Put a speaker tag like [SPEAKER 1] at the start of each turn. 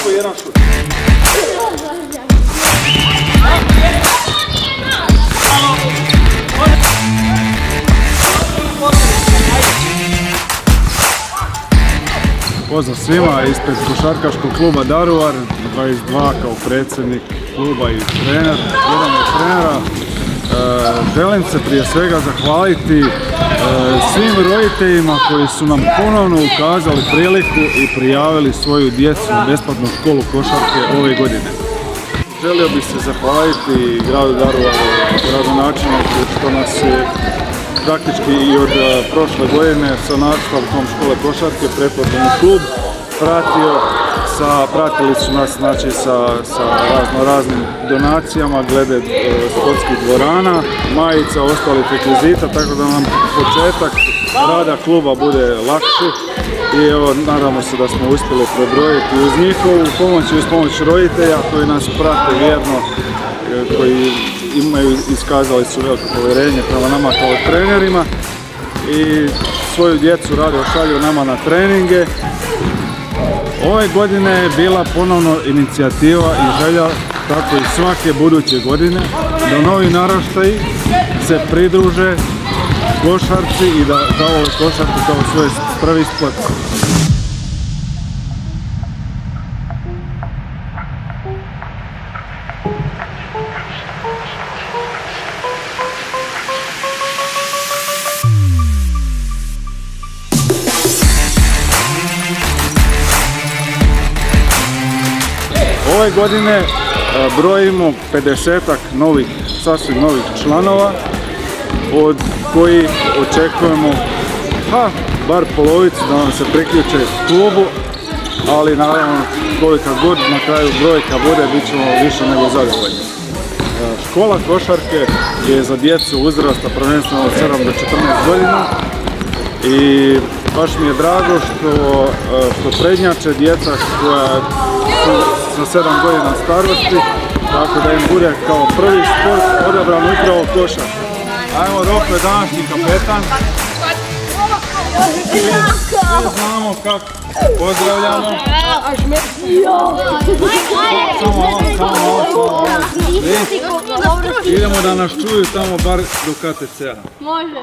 [SPEAKER 1] Tako, jedan šut. Pozdrav svima ispred košarkaškog kluba Daruvar, 22 kao predsjednik kluba i trener, jedan od trenera. Želim se prije svega zahvaliti svim roditeljima koji su nam ponovno ukazali priliku i prijavili svoju djecu na besplatnu školu košarke ove godine. Želio bih se zahvaliti gradu Daruvaru, gradonačelniku što nas je praktički i od prošle godine sa nastavkom škole košarke pretvorbeni klub pratio. Pratili su nas znači, sa raznim donacijama glede sportskih dvorana, majica, ostalih rekvizita, tako da nam početak rada kluba bude lakši i evo, nadamo se da smo uspjeli prebrojiti uz njihovu pomoć i uz pomoć roditelja koji nas prate vjerno, koji iskazali su veliko povjerenje prema nama kao trenerima i svoju djecu rade šalju nama na treninge. Ove godine je bila ponovno inicijativa i želja, tako i svake buduće godine, da novi naraštaji se pridruže košarci i da zavole košarku kao svoj prvi sport. Ove godine brojimo 50-ak sasvim novih članova, od kojih očekujemo bar polovicu da nam se priključe klubu, ali naravno kolika god na kraju brojka bude, bit ćemo više nego zadovoljni. Škola košarke je za djecu uzrasta prvenstveno od 7 do 14 godina i baš mi je drago što prednjače djeca koja su sa 7 godina starosti, tako da im bude kao prvi sport odabran upravo košarka. Ajmo Rokve, današnji kapetan. Svi znamo kako pozdravljamo. Samo malo. Idemo da nas čuju tamo bar do KTC-a.
[SPEAKER 2] Može.